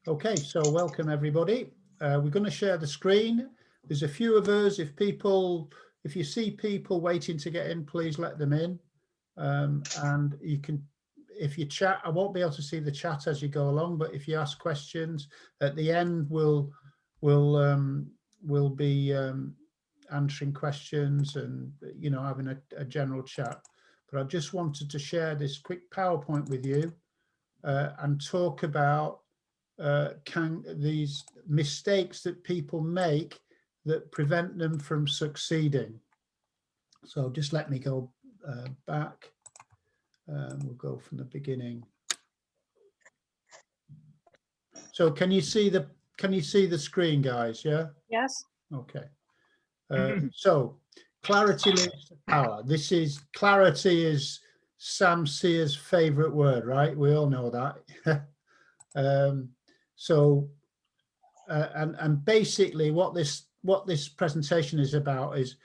Okay, so welcome everybody. We're going to share the screen. There's a few of us. If you see people waiting to get in, please let them in. And you can, if you chat, I won't be able to see the chat as you go along, but if you ask questions at the end, we'll be answering questions and, you know, having a general chat. But I just wanted to share this quick PowerPoint with you and talk about these mistakes that people make that prevent them from succeeding. So just let me go back. We'll go from the beginning. So can you see the screen, guys? Yeah. Yes. Okay. So clarity leads to power. Clarity is Sam Sear's favorite word, right? We all know that. And basically what this presentation is about is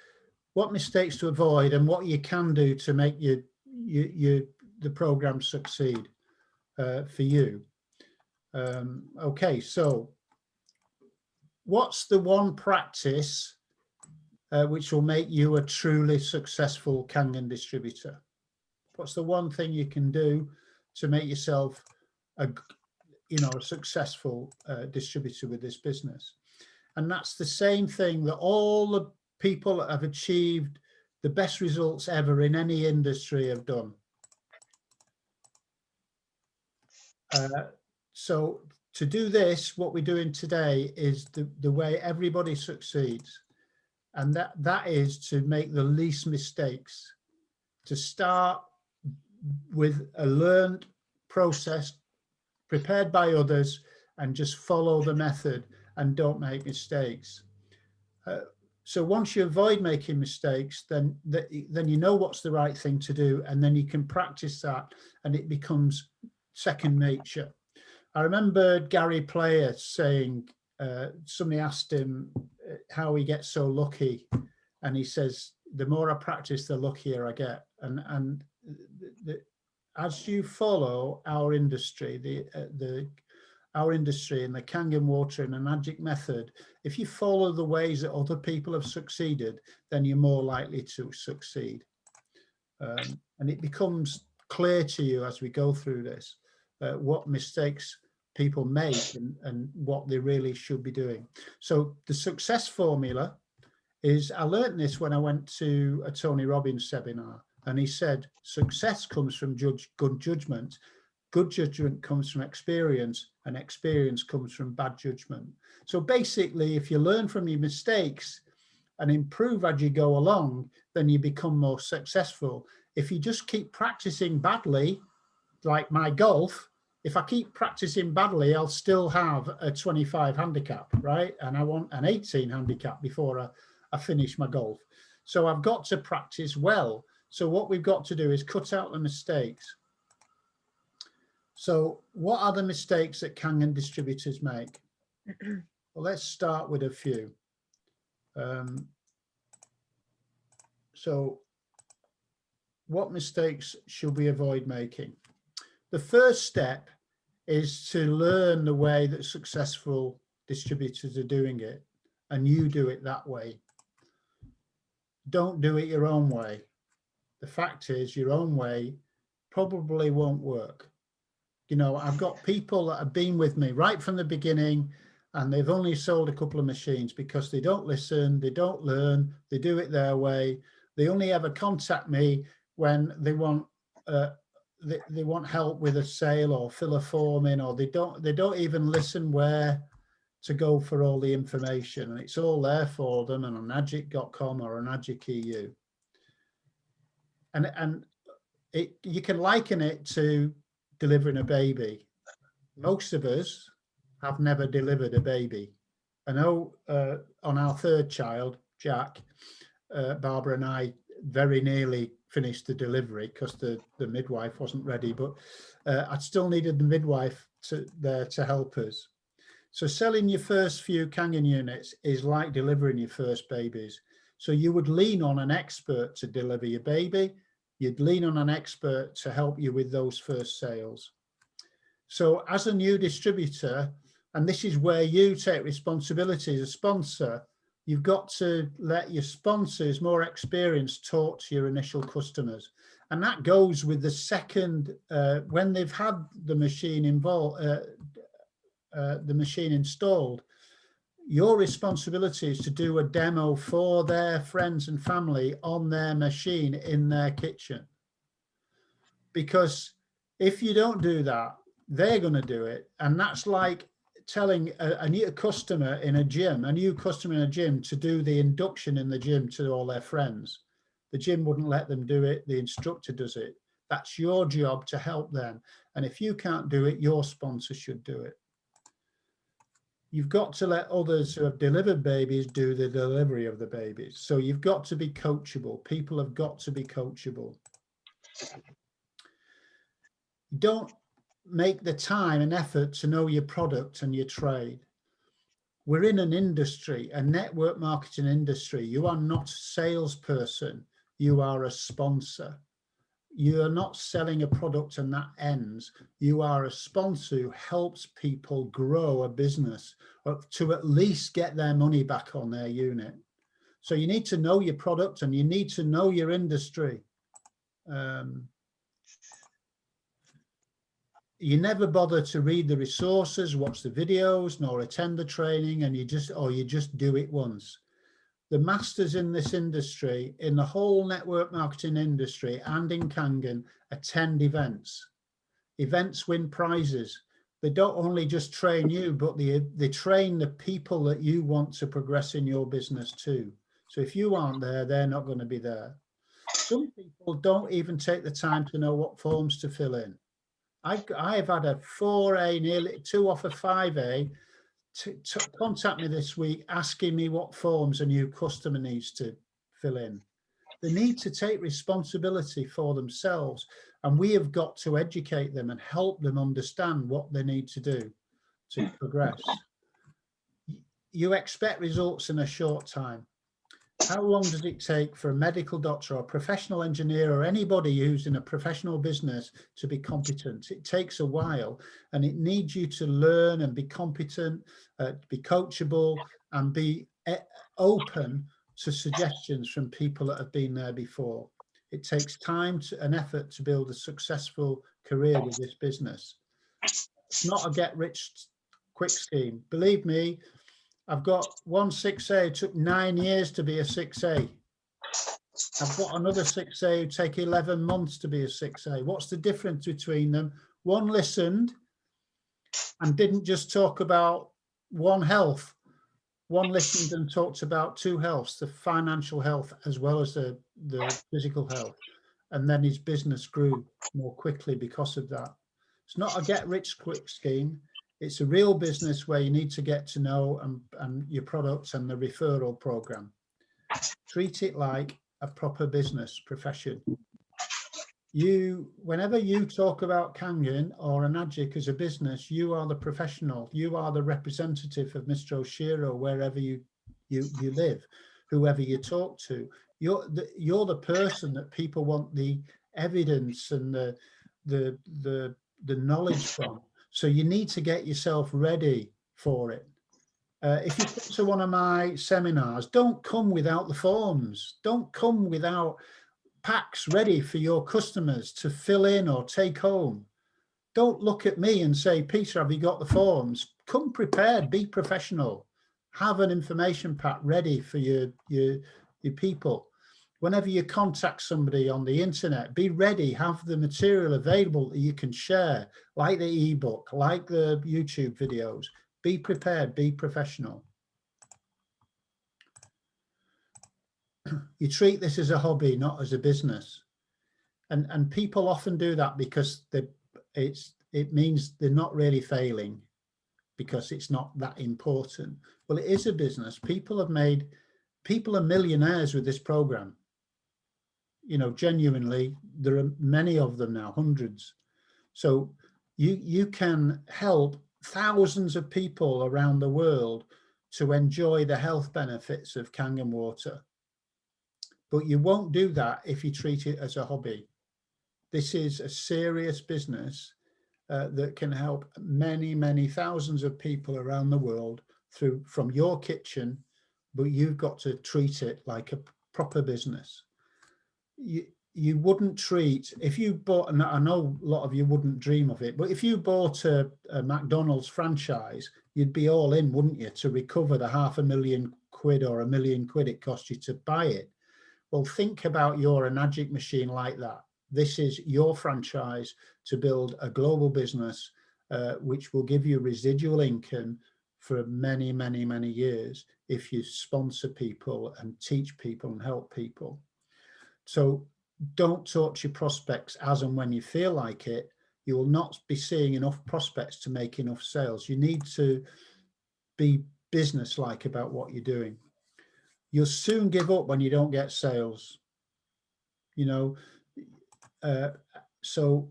what mistakes to avoid and what you can do to make the program succeed for you. Okay, so what's the one practice which will make you a truly successful Kangen distributor? What's the one thing you can do to make yourself a successful distributor with this business? And that's the same thing that all the people that have achieved the best results ever in any industry have done. So to do this, what we're doing today is the way everybody succeeds. And that is to make the least mistakes, to start with a learned process prepared by others and just follow the method and don't make mistakes. So once you avoid making mistakes, then you know what's the right thing to do, and then you can practice that and it becomes second nature. I remember Gary Player saying, somebody asked him how he gets so lucky, and he says, the more I practice, the luckier I get. And as you follow our industry, our industry and the Kangen Water and Enagic method, if you follow the ways that other people have succeeded, then you're more likely to succeed. And it becomes clear to you as we go through this, what mistakes people make and what they really should be doing. So the success formula is, I learned this when I went to a Tony Robbins seminar, and he said, success comes from good judgment. Good judgment comes from experience, and experience comes from bad judgment. So basically, if you learn from your mistakes and improve as you go along, then you become more successful. If you just keep practicing badly, like my golf, if I keep practicing badly, I'll still have a 25 handicap, right? And I want an 18 handicap before I finish my golf. So I've got to practice well. So what we've got to do is cut out the mistakes. So what are the mistakes that Kangen distributors make? Well, let's start with a few. So what mistakes should we avoid making? The first step is to learn the way that successful distributors are doing it, and you do it that way. Don't do it your own way. The fact is, your own way probably won't work. You know, I've got people that have been with me right from the beginning, and they've only sold a couple of machines because they don't listen, they don't learn, they do it their way. They only ever contact me when they want help with a sale or fill a form in, or they don't even listen where to go for all the information, and it's all there for them and on enagic.com or Enagic EU. And you can liken it to delivering a baby. Most of us have never delivered a baby. I know on our third child, Jack, Barbara and I very nearly finished the delivery because the midwife wasn't ready, but I still needed the midwife there to help us. So selling your first few Kangen units is like delivering your first babies. So you would lean on an expert to deliver your baby. You'd lean on an expert to help you with those first sales. So as a new distributor, And this is where you take responsibility as a sponsor. You've got to let your sponsors more experienced talk to your initial customers. And that goes with the second, when they've had the machine involved, the machine installed, your responsibility is to do a demo for their friends and family on their machine in their kitchen. Because if you don't do that, they're going to do it. And that's like telling a new customer in a gym, to do the induction in the gym to all their friends. The gym wouldn't let them do it. The instructor does it. That's your job to help them. And if you can't do it, your sponsor should do it. You've got to let others who have delivered babies do the delivery of the babies. So you've got to be coachable. People have got to be coachable. Don't make the time and effort to know your product and your trade. We're in an industry, a network marketing industry. You are not a salesperson. You are a sponsor. You are not selling a product and that ends. You are a sponsor who helps people grow a business to at least get their money back on their unit. So you need to know your product and you need to know your industry. You never bother to read the resources, watch the videos, nor attend the training, and you just do it once. The masters in this industry, in the whole network marketing industry and in Kangen, attend events. Events win prizes. They don't only just train you, but they train the people that you want to progress in your business too. So if you aren't there, they're not going to be there. Some people don't even take the time to know what forms to fill in. I've had a 4A, nearly 2 off a 5A, to contact me this week asking me what forms a new customer needs to fill in. They need to take responsibility for themselves, and we have got to educate them and help them understand what they need to do to progress. You expect results in a short time. How long does it take for a medical doctor or a professional engineer or anybody who's in a professional business to be competent? It takes a while, and it needs you to learn and be competent, be coachable, and be open to suggestions from people that have been there before. It takes time and effort to build a successful career with this business. It's not a get-rich-quick scheme. Believe me, I've got one 6A, it took 9 years to be a 6A. I've got another 6A who take 11 months to be a 6A. What's the difference between them? One listened and didn't just talk about one health. One listened and talked about 2 healths, the financial health as well as the physical health. And then his business grew more quickly because of that. It's not a get-rich-quick scheme. It's a real business where you need to get to know and your products and the referral program. Treat it like a proper business profession. Whenever you talk about Kangen or Enagic as a business, you are the professional. You are the representative of Mr. Oshiro wherever you live, whoever you talk to. You're the person that people want the evidence and the knowledge from. So you need to get yourself ready for it. If you come to one of my seminars, don't come without the forms. Don't come without packs ready for your customers to fill in or take home. Don't look at me and say, Peter, have you got the forms? Come prepared, be professional. Have an information pack ready for your people. Whenever you contact somebody on the internet, be ready, have the material available that you can share, like the ebook, like the YouTube videos. Be prepared, be professional. You treat this as a hobby, not as a business. And people often do that because it means they're not really failing because it's not that important. Well, it is a business. People are millionaires with this program. You know, genuinely, there are many of them now, hundreds. So you can help thousands of people around the world to enjoy the health benefits of Kangen water. But you won't do that if you treat it as a hobby. This is a serious business, that can help many, many thousands of people around the world from your kitchen, but you've got to treat it like a proper business. You wouldn't treat, if you bought, and I know a lot of you wouldn't dream of it, but if you bought a McDonald's franchise, you'd be all in, wouldn't you, to recover the £500,000 or £1 million it cost you to buy it. Well, think about your Enagic machine like that. This is your franchise to build a global business, which will give you residual income for many, many, many years if you sponsor people and teach people and help people. So don't talk to your prospects as and when you feel like it. You will not be seeing enough prospects to make enough sales. You need to be business-like about what you're doing. You'll soon give up when you don't get sales. You know, so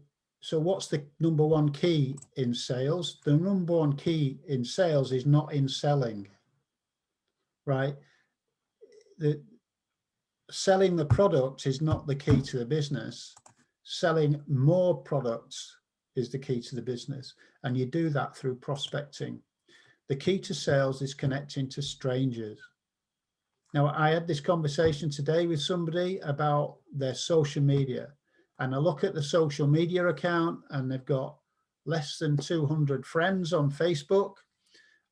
what's the number one key in sales? The number one key in sales is not in selling, right? Selling the product is not the key to the business. Selling more products is the key to the business. And you do that through prospecting. The key to sales is connecting to strangers. Now, I had this conversation today with somebody about their social media, and I look at the social media account and they've got less than 200 friends on Facebook.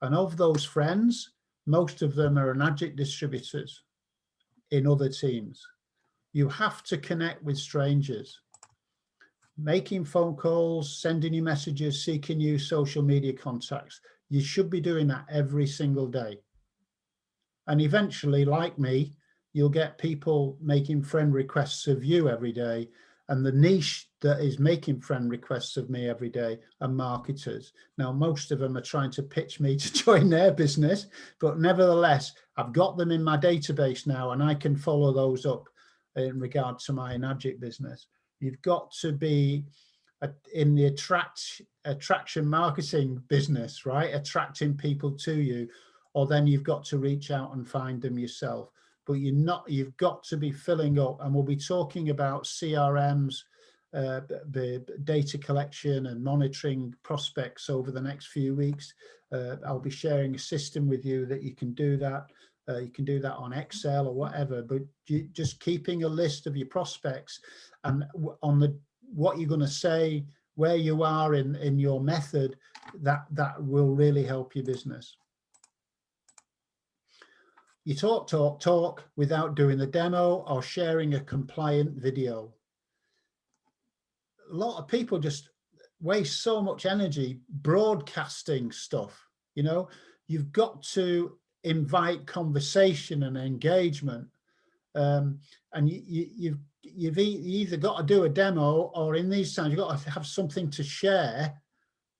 And of those friends, most of them are Enagic distributors in other teams. You have to connect with strangers, making phone calls, sending you messages, seeking new social media contacts. You should be doing that every single day. And eventually, like me, you'll get people making friend requests of you every day. And the niche that is making friend requests of me every day are marketers. Now, most of them are trying to pitch me to join their business, but nevertheless, I've got them in my database now and I can follow those up in regard to my Enagic business. You've got to be in the attraction marketing business, right? Attracting people to you, or then you've got to reach out and find them yourself. But you've got to be filling up, and we'll be talking about CRMs, the data collection and monitoring prospects over the next few weeks. I'll be sharing a system with you that you can do that. You can do that on Excel or whatever, but just keeping a list of your prospects and on what you're going to say, where you are in your method, that will really help your business. You talk without doing the demo or sharing a compliant video. A lot of people just waste so much energy broadcasting stuff. You know, you've got to invite conversation and engagement, and you've either got to do a demo, or in these times you've got to have something to share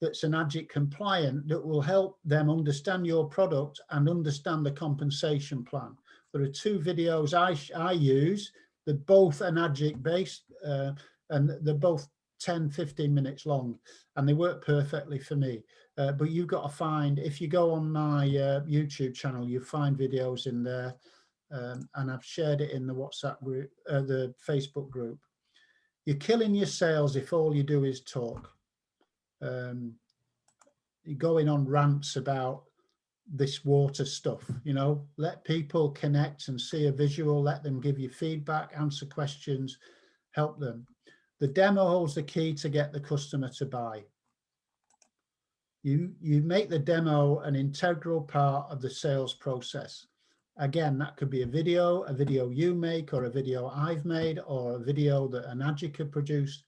that's Enagic compliant that will help them understand your product and understand the compensation plan. There are two videos I use. They're both Enagic based, and they're both 10-15 minutes long, and they work perfectly for me. But you've got to find, if you go on my YouTube channel, you find videos in there, and I've shared it in the WhatsApp group, the Facebook group. You're killing your sales if all you do is talk. You're going on rants about this water stuff, you know. Let people connect and see a visual, let them give you feedback, answer questions, help them. The demo holds the key to get the customer to buy. You make the demo an integral part of the sales process. Again, that could be a video you make, or a video I've made, or a video that Enagic have produced.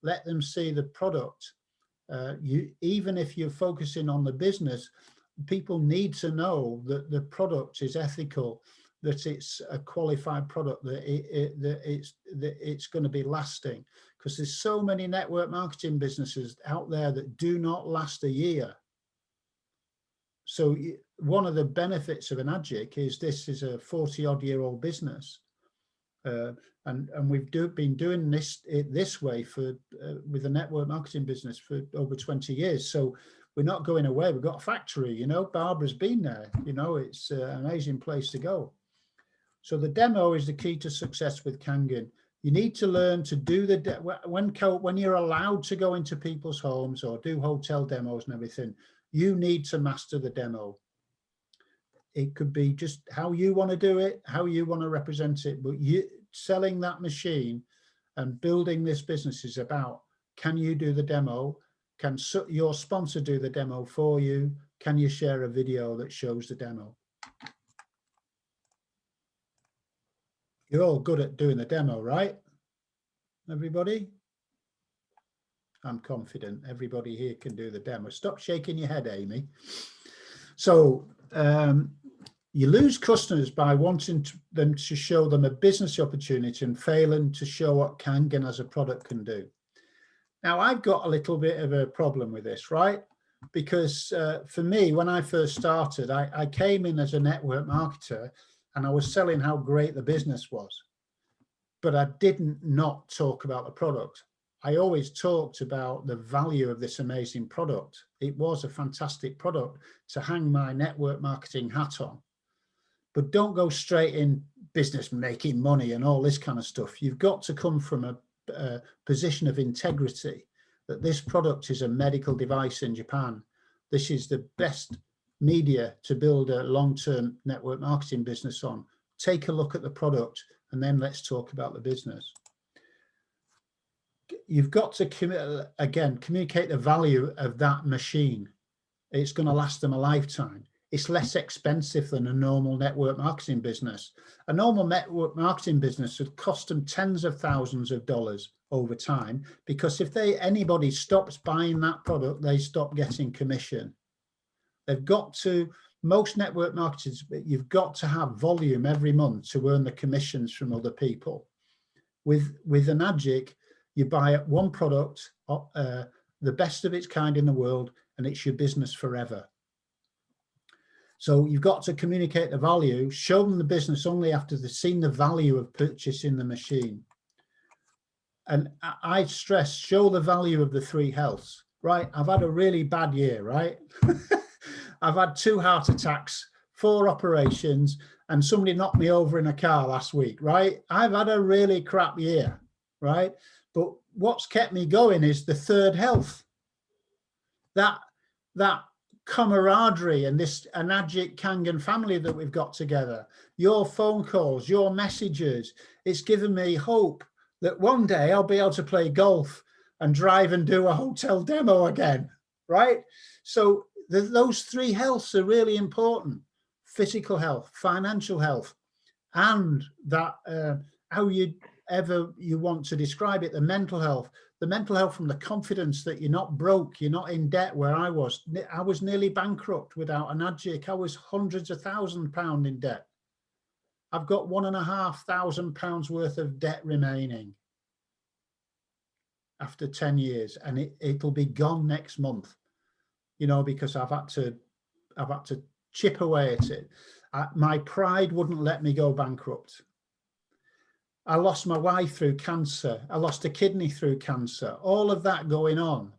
Let them see the product. Even if you're focusing on the business, people need to know that the product is ethical, that it's a qualified product, that it's going to be lasting. Because there's so many network marketing businesses out there that do not last a year. So one of the benefits of Enagic is this is a 40-odd-year-old business. And we've been doing this way with the network marketing business for over 20 years. So we're not going away. We've got a factory, you know. Barbara's been there, you know. It's an amazing place to go. So the demo is the key to success with Kangen. You need to learn to do when you're allowed to go into people's homes or do hotel demos and everything, you need to master the demo. It could be just how you want to do it, how you want to represent it, but selling that machine and building this business is about, can you do the demo? Can your sponsor do the demo for you? Can you share a video that shows the demo? You're all good at doing the demo, right? Everybody? I'm confident everybody here can do the demo. Stop shaking your head, Amy. So you lose customers by wanting them to show them a business opportunity and failing to show what Kangen as a product can do. Now, I've got a little bit of a problem with this, right? Because for me, when I first started, I came in as a network marketer and I was selling how great the business was, but I didn't not talk about the product. I always talked about the value of this amazing product. It was a fantastic product to hang my network marketing hat on. But don't go straight in business making money and all this kind of stuff. You've got to come from a position of integrity, that this product is a medical device in Japan. This is the best media to build a long-term network marketing business on. Take a look at the product and then let's talk about the business. You've got to, again, communicate the value of that machine. It's going to last them a lifetime. It's less expensive than a normal network marketing business. A normal network marketing business would cost them tens of thousands of dollars over time, because if anybody stops buying that product, they stop getting commission. They've got to, most network marketers, you've got to have volume every month to earn the commissions from other people. With Enagic, you buy one product, the best of its kind in the world, and it's your business forever. So you've got to communicate the value, show them the business only after they've seen the value of purchasing the machine. And I stress, show the value of the 3 healths, right? I've had a really bad year, right? I've had 2 heart attacks, 4 operations, and somebody knocked me over in a car last week, right? I've had a really crap year, right? But what's kept me going is the 3rd health. That camaraderie and this Enagic Kangen family that we've got together, your phone calls, your messages, it's given me hope that one day I'll be able to play golf and drive and do a hotel demo again, right? So those 3 healths are really important: physical health, financial health, and that however you want to describe it, the mental health. The mental health from the confidence that you're not broke, you're not in debt where I was. I was nearly bankrupt without Enagic. I was hundreds of £1,000s in debt. I've got £1,500 worth of debt remaining after 10 years, and it'll be gone next month, you know, because I've had to chip away at it. My pride wouldn't let me go bankrupt. I lost my wife through cancer. I lost a kidney through cancer. All of that going on.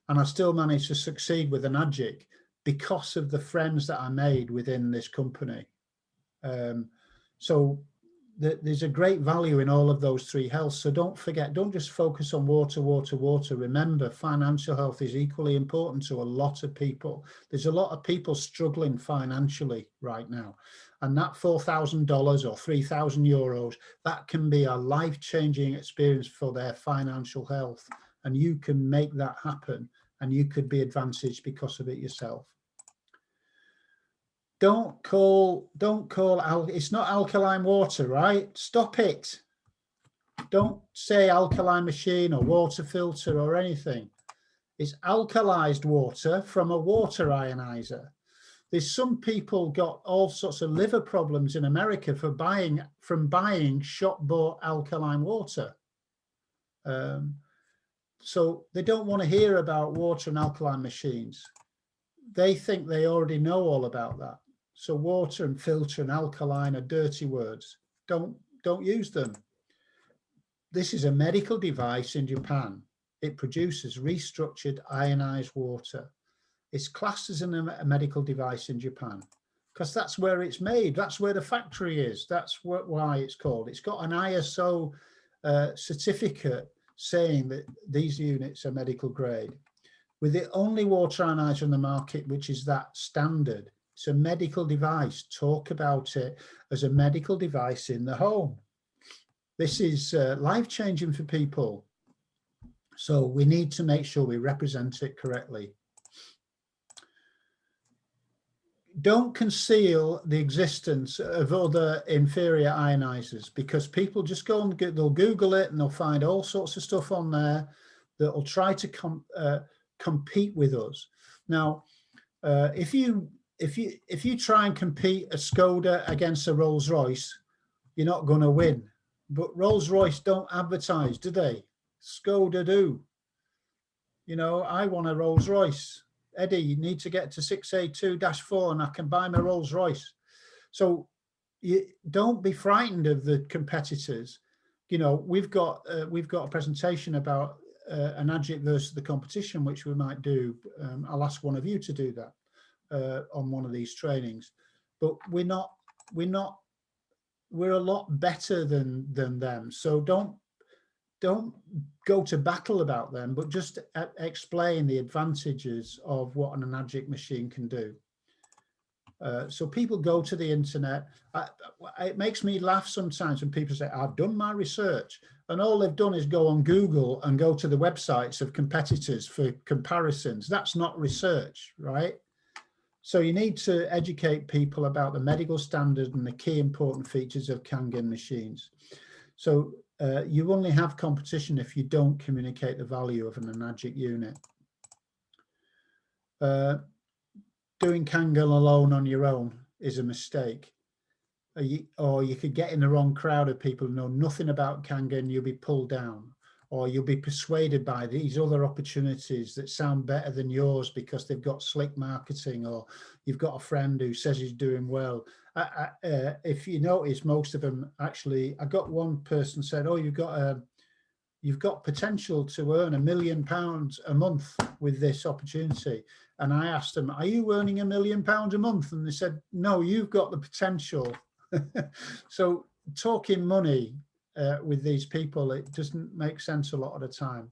And I still managed to succeed with Enagic because of the friends that I made within this company. So there's a great value in all of those 3 healths. So don't forget, don't just focus on water, water, water. Remember, financial health is equally important to a lot of people. There's a lot of people struggling financially right now. And that $4,000 or €3,000, that can be a life-changing experience for their financial health. And you can make that happen, and you could be advantaged because of it yourself. Don't call, it's not alkaline water, right? Stop it. Don't say alkaline machine or water filter or anything. It's alkalized water from a water ionizer. There's some people got all sorts of liver problems in America from buying shop-bought alkaline water. So they don't want to hear about water and alkaline machines. They think they already know all about that. So water and filter and alkaline are dirty words. Don't use them. This is a medical device in Japan. It produces restructured ionized water. It's classed as a medical device in Japan because that's where it's made. That's where the factory is. That's why it's called. It's got an ISO certificate saying that these units are medical grade. We're the only water ionizer on the market which is that standard. It's a medical device. Talk about it as a medical device in the home. This is life-changing for people. So we need to make sure we represent it correctly. Don't conceal the existence of other inferior ionizers, because people just go and they'll Google it and they'll find all sorts of stuff on there that will try to compete with us. Now, if you try and compete a Skoda against a Rolls-Royce, you're not going to win. But Rolls-Royce don't advertise, do they? Skoda do. You know, I want a Rolls-Royce. Eddie, you need to get to 6A2-4 and I can buy my Rolls Royce. So you don't be frightened of the competitors. You know, we've got a presentation about Enagic versus the competition, which we might do. I'll ask one of you to do that on one of these trainings. But we're a lot better than them. So don't go to battle about them, but just explain the advantages of what an Enagic machine can do. So people go to the internet. It makes me laugh sometimes when people say, I've done my research, and all they've done is go on Google and go to the websites of competitors for comparisons. That's not research, right? So you need to educate people about the medical standard and the key important features of Kangen machines. So you only have competition if you don't communicate the value of an Enagic unit. Doing Kangen alone on your own is a mistake. Or you could get in the wrong crowd of people who know nothing about Kangen, you'll be pulled down. Or you'll be persuaded by these other opportunities that sound better than yours because they've got slick marketing, or you've got a friend who says he's doing well. If you notice, most of them actually, I got one person said, oh, you've got potential to earn £1 million a month with this opportunity. And I asked them, are you earning £1 million a month? And they said, no, you've got the potential. So talking money with these people, it doesn't make sense a lot of the time.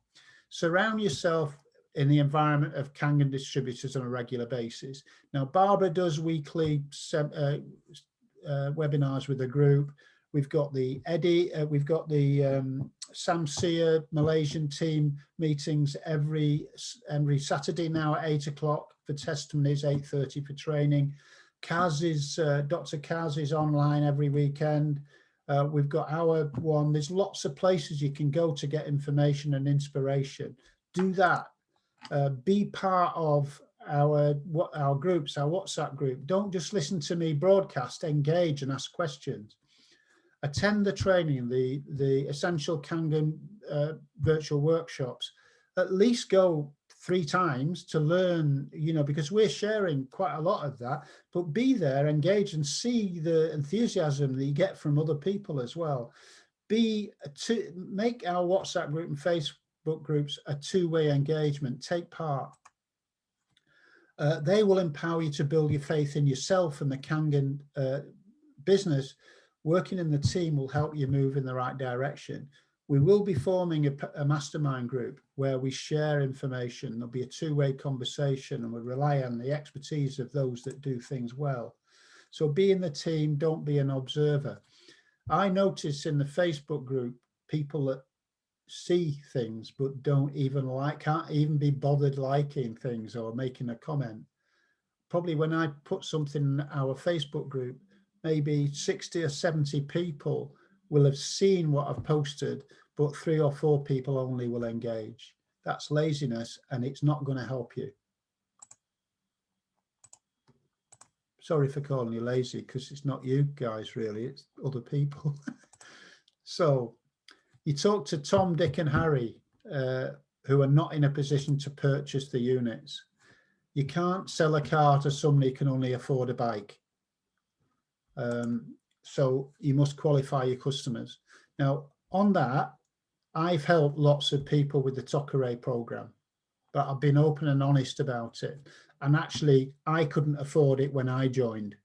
Surround yourself in the environment of Kangen distributors on a regular basis. Now, Barbara does weekly webinars with a group. We've got the Eddie, we've got the Samsia Malaysian team meetings every Saturday now at 8 o'clock for testimonies, 8:30 for training. Kaz is, Dr. Kaz is online every weekend. We've got our one. There's lots of places you can go to get information and inspiration. Do that. Be part of our groups, our WhatsApp group. Don't just listen to me broadcast, engage and ask questions. Attend the training, the Essential Kangen virtual workshops. At least go 3 times to learn, you know, because we're sharing quite a lot of that, but be there, engage and see the enthusiasm that you get from other people as well. Make our WhatsApp group and Facebook groups a two-way engagement. Take part. They will empower you to build your faith in yourself and the Kangen business. Working in the team will help you move in the right direction. We will be forming a mastermind group where we share information. There'll be a two-way conversation and we rely on the expertise of those that do things well. So be in the team, don't be an observer. I notice in the Facebook group, people that see things but don't even can't even be bothered liking things or making a comment. Probably when I put something in our Facebook group, maybe 60 or 70 people will have seen what I've posted, but 3 or 4 people only will engage. That's laziness and it's not going to help you. Sorry for calling you lazy, because it's not you guys really, it's other people. So you talk to Tom, Dick and Harry, who are not in a position to purchase the units. You can't sell a car to somebody who can only afford a bike. So you must qualify your customers. Now, on that, I've helped lots of people with the Tokaray program, but I've been open and honest about it. And actually, I couldn't afford it when I joined.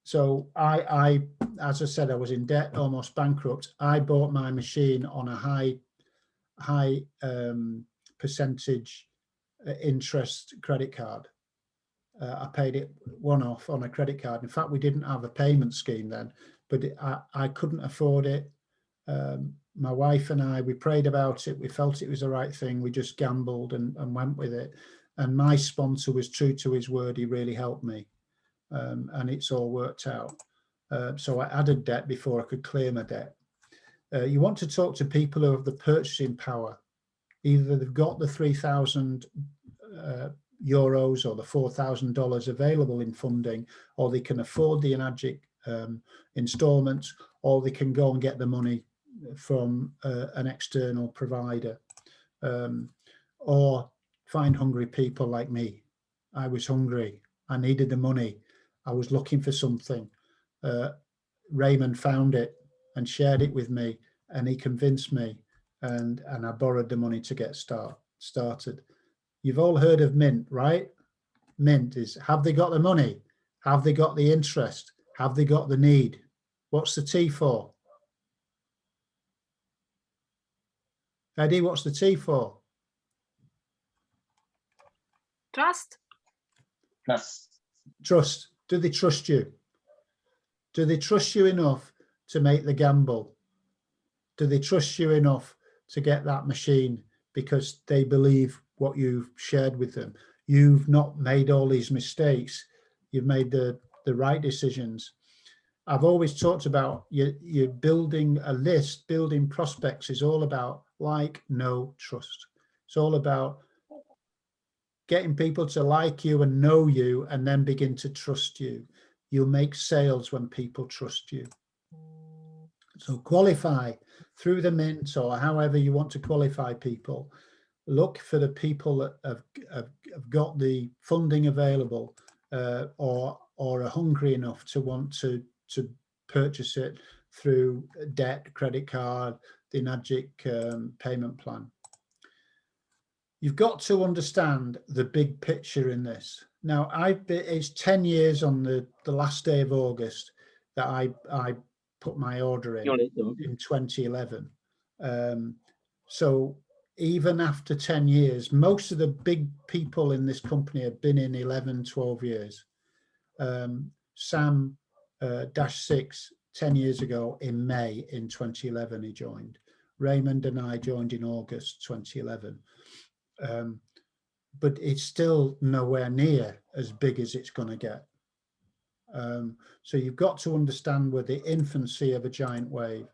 So as I said, I was in debt, almost bankrupt. I bought my machine on a high percentage interest credit card. I paid it one-off on a credit card. In fact, we didn't have a payment scheme then, but I couldn't afford it. My wife and I, we prayed about it. We felt it was the right thing. We just gambled and went with it. And my sponsor was true to his word. He really helped me. And it's all worked out. So I added debt before I could clear my debt. You want to talk to people who have the purchasing power. Either they've got the 3,000 euros or the $4,000 available in funding, or they can afford the Enagic installments, or they can go and get the money from an external provider, or find hungry people like me. I was hungry. I needed the money. I was looking for something. Raymond found it and shared it with me, and he convinced me, and I borrowed the money to get started. You've all heard of Mint, right? Mint is, have they got the money? Have they got the interest? Have they got the need? What's the T for? Eddie, what's the T for? Trust. Trust. Do they trust you? Do they trust you enough to make the gamble? Do they trust you enough to get that machine because they believe what you've shared with them? You've not made all these mistakes. You've made the right decisions. I've always talked about you're building a list, building prospects is all about like, know, trust. It's all about getting people to like you and know you and then begin to trust you. You'll make sales when people trust you. So qualify through the Mint or however you want to qualify people. Look for the people that have got the funding available or are hungry enough to want to purchase it through debt, credit card, the Enagic payment plan. You've got to understand the big picture in this. Now, it's 10 years on the last day of August that I put my order in 2011. So even after 10 years, most of the big people in this company have been in 11, 12 years. Sam -6, 10 years ago in May in 2011, he joined. Raymond and I joined in August 2011. But it's still nowhere near as big as it's going to get. So you've got to understand we're the infancy of a giant wave.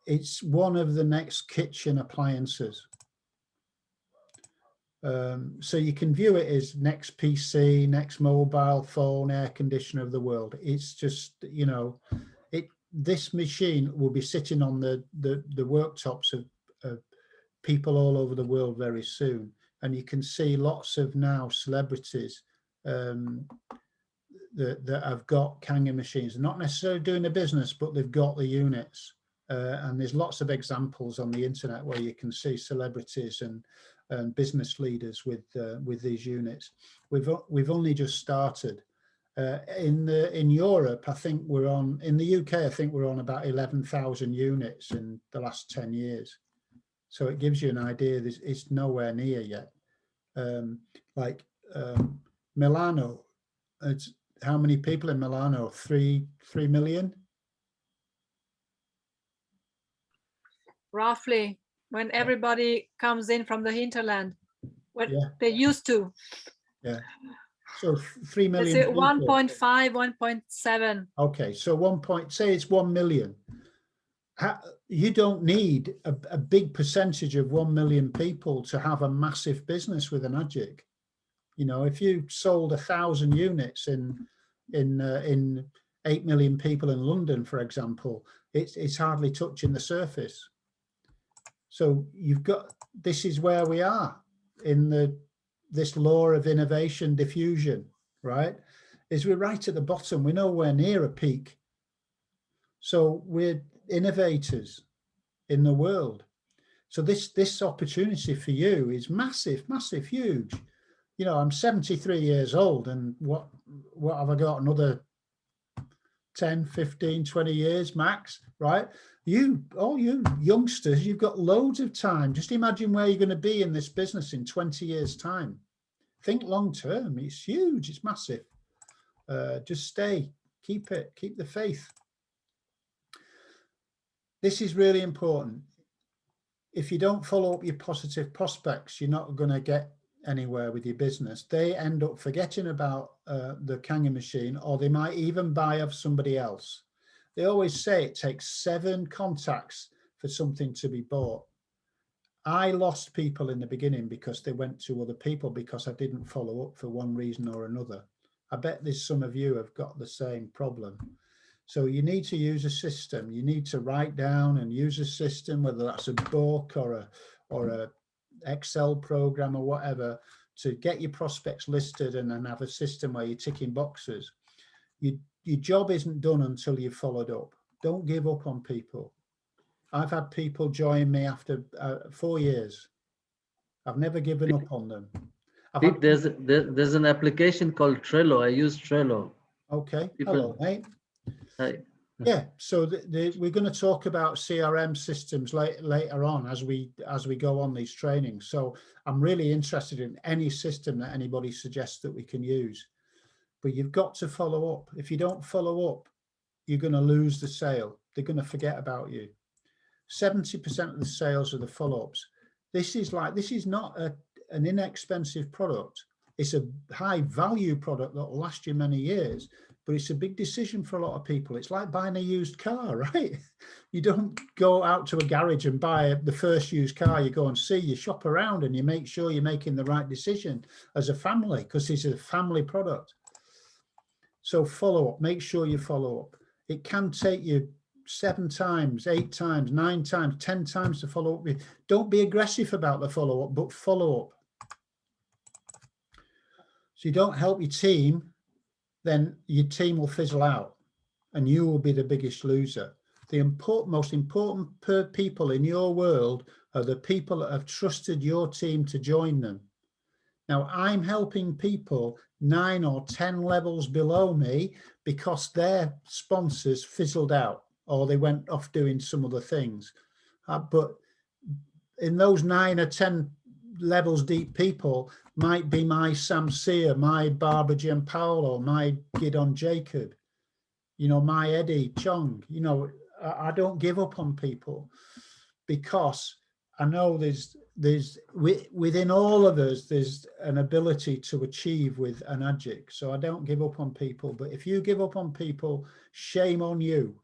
It's one of the next kitchen appliances. So you can view it as next PC, next mobile phone, air conditioner of the world. It's just, you know, this machine will be sitting on the worktops of people all over the world very soon. And you can see lots of now celebrities that have got Kangen machines, not necessarily doing a business, but they've got the units. And there's lots of examples on the internet where you can see celebrities and business leaders with these units. We've only just started. In Europe, I think we're on, in the UK, I think we're on about 11,000 units in the last 10 years. So it gives you an idea. It's nowhere near yet. Milano, it's how many people in Milano? 3 million? Roughly, when everybody comes in from the hinterland, what they used to. Yeah. So 3 million. 1.5, 1.7. Okay, so say it's 1 million. You don't need a big percentage of 1 million people to have a massive business with Enagic. You know, if you sold 1,000 units in 8 million people in London, for example, it's hardly touching the surface. So you've got, this is where we are in this law of innovation diffusion, right? Is we're right at the bottom. We're nowhere near a peak. So we're innovators in the world. So this opportunity for you is massive, massive, huge. You know, I'm 73 years old, and what have I got? Another 10, 15, 20 years max, right? All you youngsters, you've got loads of time. Just imagine where you're going to be in this business in 20 years' time. Think long term. It's huge. It's massive. Just stay. Keep the faith. This is really important. If you don't follow up your positive prospects, you're not going to get anywhere with your business. They end up forgetting about the Kangen machine, or they might even buy off somebody else. They always say it takes 7 contacts for something to be bought. I lost people in the beginning because they went to other people because I didn't follow up for one reason or another. I bet there's some of you have got the same problem. So you need to use a system. You need to write down and use a system, whether that's a book or a Excel program or whatever, to get your prospects listed and then have a system where you're ticking boxes. Your job isn't done until you've followed up. Don't give up on people. I've had people join me after 4 years. I've never given up on them. Pete, there's an application called Trello. I use Trello. Okay. Hello, mate. Hi. Yeah, so we're going to talk about CRM systems later on as we go on these trainings. So I'm really interested in any system that anybody suggests that we can use. But you've got to follow up. If you don't follow up, you're going to lose the sale. They're going to forget about you. 70% of the sales are the follow-ups. This is not an inexpensive product. It's a high value product that will last you many years, but it's a big decision for a lot of people. It's like buying a used car, right? You don't go out to a garage and buy the first used car you go and see. You shop around and you make sure you're making the right decision as a family, because it's a family product. So follow up, make sure you follow up. It can take you 7 times, 8 times, 9 times, 10 times to follow up with. Don't be aggressive about the follow up, but follow up. So you don't help your team, then your team will fizzle out and you will be the biggest loser. The most important people in your world are the people that have trusted your team to join them. Now, I'm helping people 9 or 10 levels below me because their sponsors fizzled out or they went off doing some other things. But in those 9 or 10 levels deep people might be my Sam Sear, my Barbara Giampaolo, my Gidon Jacob, my Eddie Chong. I don't give up on people because I know there's within all of us, there's an ability to achieve with Enagic. So I don't give up on people, but if you give up on people, shame on you.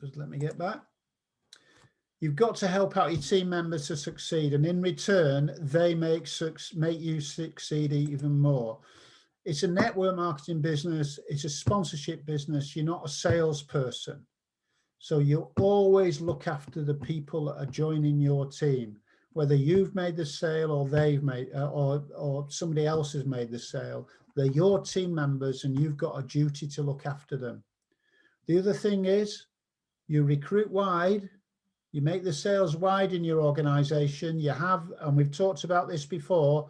Just let me get back. You've got to help out your team members to succeed, and in return, they make you succeed even more. It's a network marketing business. It's a sponsorship business. You're not a salesperson. So you always look after the people that are joining your team, whether you've made the sale or they've made, or somebody else has made the sale. They're your team members and you've got a duty to look after them. The other thing is you recruit wide. You make the sales wide in your organization. You have, and we've talked about this before,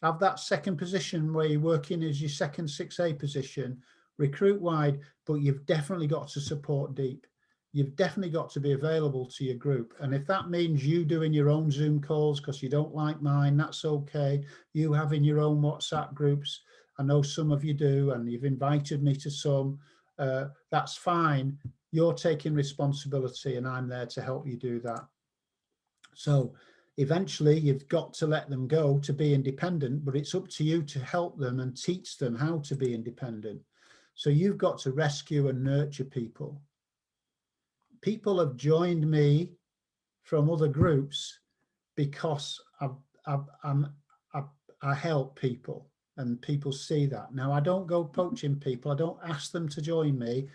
have that second position where you're working as your second 6A position, recruit wide, but you've definitely got to support deep. You've definitely got to be available to your group. And if that means you doing your own Zoom calls because you don't like mine, that's okay. You having your own WhatsApp groups. I know some of you do, and you've invited me to some. That's fine. You're taking responsibility and I'm there to help you do that. So eventually you've got to let them go to be independent, but it's up to you to help them and teach them how to be independent. So you've got to rescue and nurture people. People have joined me from other groups because I help people and people see that. Now, I don't go poaching people. I don't ask them to join me,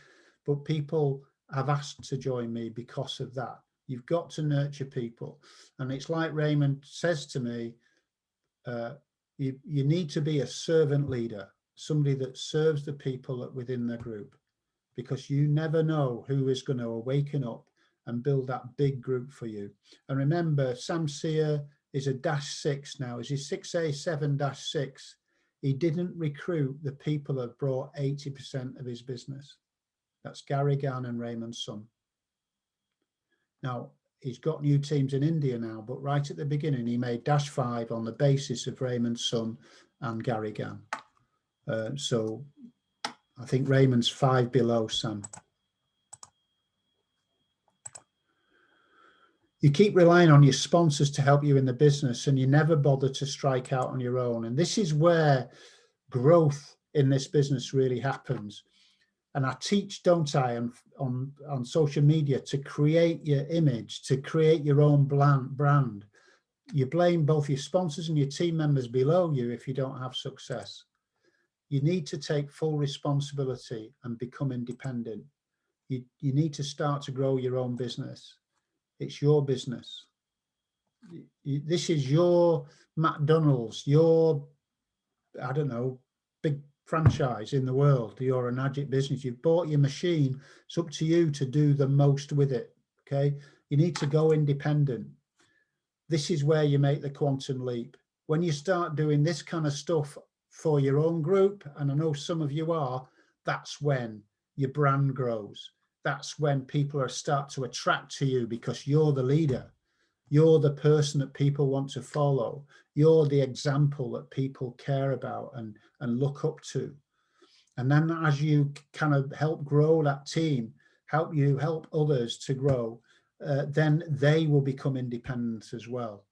but people have asked to join me because of that. You've got to nurture people. And it's like Raymond says to me, you need to be a servant leader, somebody that serves the people within the group, because you never know who is going to awaken up and build that big group for you. And remember, Sam Sear is a -6 now. Is he 6A7-6? He didn't recruit the people that brought 80% of his business. That's Gary Gann and Raymond Sun. Now, he's got new teams in India now, but right at the beginning, he made -5 on the basis of Raymond Sun and Gary Gann. So I think Raymond's 5 below Sam. You keep relying on your sponsors to help you in the business, and you never bother to strike out on your own. And this is where growth in this business really happens. And I teach, don't I, on social media to create your image, to create your own brand. You blame both your sponsors and your team members below you if you don't have success. You need to take full responsibility and become independent. You need to start to grow your own business. It's your business. This is your McDonald's, your, I don't know, big franchise in the world, your Enagic business. You've bought your machine. It's up to you to do the most with it. Okay. You need to go independent. This is where you make the quantum leap. When you start doing this kind of stuff for your own group, and I know some of you are, that's when your brand grows. That's when people start to attract to you because you're the leader. You're the person that people want to follow. You're the example that people care about and look up to. And then as you kind of help grow that team, help others to grow, then they will become independent as well.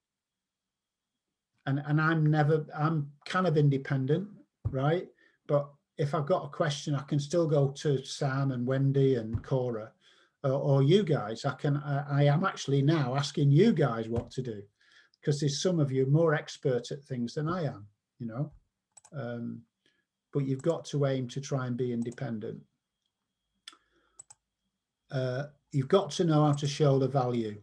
And I'm kind of independent, right? But if I've got a question, I can still go to Sam and Wendy and Cora or you guys. I am actually now asking you guys what to do, because there's some of you more expert at things than I am, you know. But you've got to aim to try and be independent. You've got to know how to show the value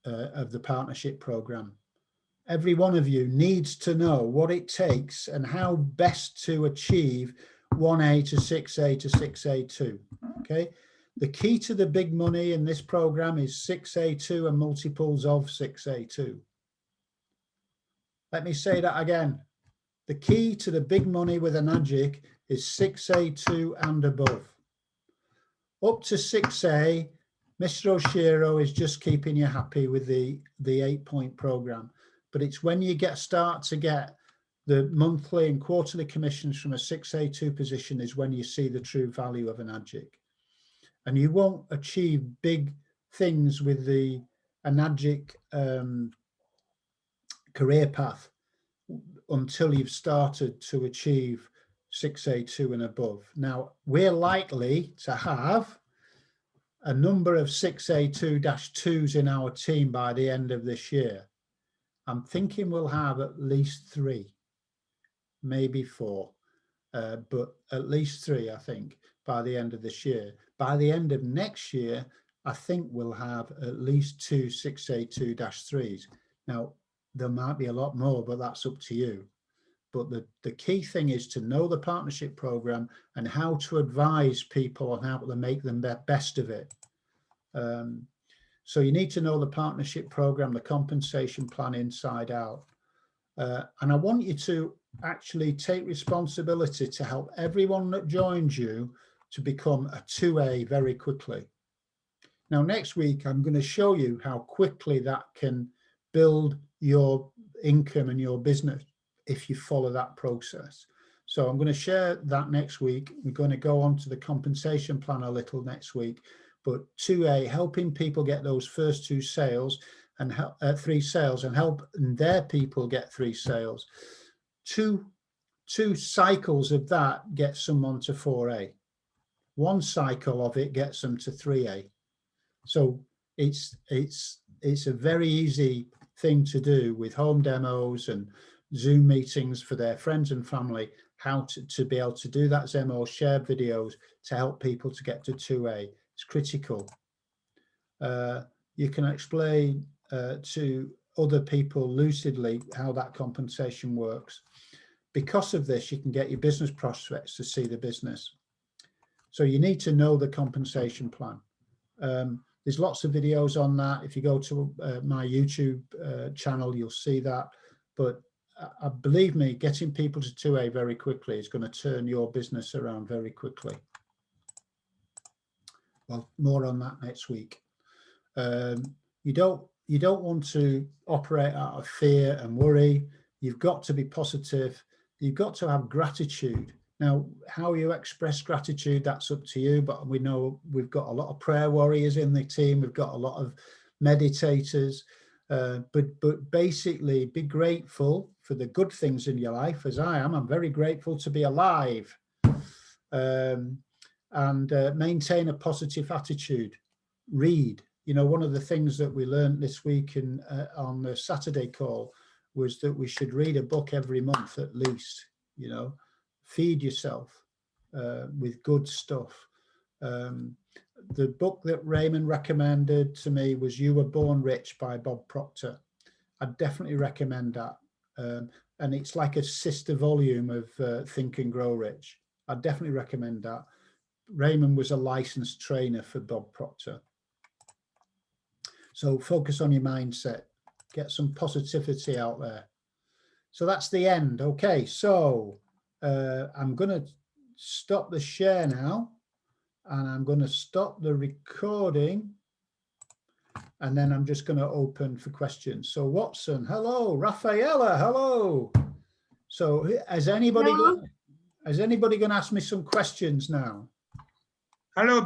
of the partnership program. Every one of you needs to know what it takes and how best to achieve 1A to 6A to 6A2. Okay. The key to the big money in this program is 6A2 and multiples of 6A2. Let me say that again. The key to the big money with Enagic is 6A2 and above. Up to 6A, Mr. Oshiro is just keeping you happy with the 8-point program. But it's when you start to get the monthly and quarterly commissions from a 6A2 position is when you see the true value of Enagic. And you won't achieve big things with the Enagic career path until you've started to achieve 6A2 and above. Now, we're likely to have a number of 6A2-2s in our team by the end of this year. I'm thinking we'll have at least 3, maybe 4, but at least 3, I think, by the end of this year. By the end of next year, I think we'll have at least 2 6A2-3s. Now, there might be a lot more, but that's up to you. But the key thing is to know the partnership program and how to advise people on how to make them the best of it. So you need to know the partnership program, the compensation plan inside out. And I want you to actually take responsibility to help everyone that joins you to become a 2A very quickly. Now, next week, I'm going to show you how quickly that can build your income and your business if you follow that process. So I'm going to share that next week. We're going to go on to the compensation plan a little next week. But 2A, helping people get those first 2 sales and 3 sales and help their people get 3 sales. Two cycles of that get someone to 4A. 1 cycle of it gets them to 3A. So it's a very easy thing to do with home demos and Zoom meetings for their friends and family, how to be able to do that demo, share videos to help people to get to 2A. It's critical. You can explain to other people lucidly how that compensation works. Because of this, you can get your business prospects to see the business. So you need to know the compensation plan. There's lots of videos on that. If you go to my YouTube channel, you'll see that. But believe me, getting people to 2A very quickly is going to turn your business around very quickly. Well, more on that next week. You don't want to operate out of fear and worry. You've got to be positive. You've got to have gratitude. Now, how you express gratitude, that's up to you. But we know we've got a lot of prayer warriors in the team. We've got a lot of meditators. But basically, be grateful for the good things in your life, as I am. I'm very grateful to be alive. And maintain a positive attitude. Read. You know, one of the things that we learned this week on the Saturday call was that we should read a book every month at least. You know, feed yourself with good stuff. The book that Raymond recommended to me was You Were Born Rich by Bob Proctor. I'd definitely recommend that. And it's like a sister volume of Think and Grow Rich. I'd definitely recommend that. Raymond was a licensed trainer for Bob Proctor. So focus on your mindset, get some positivity out there. So that's the end. Okay, so I'm going to stop the share now, and I'm going to stop the recording, and then I'm just going to open for questions. So Watson, hello. Rafaela, hello. So has anybody going to ask me some questions now? Hello.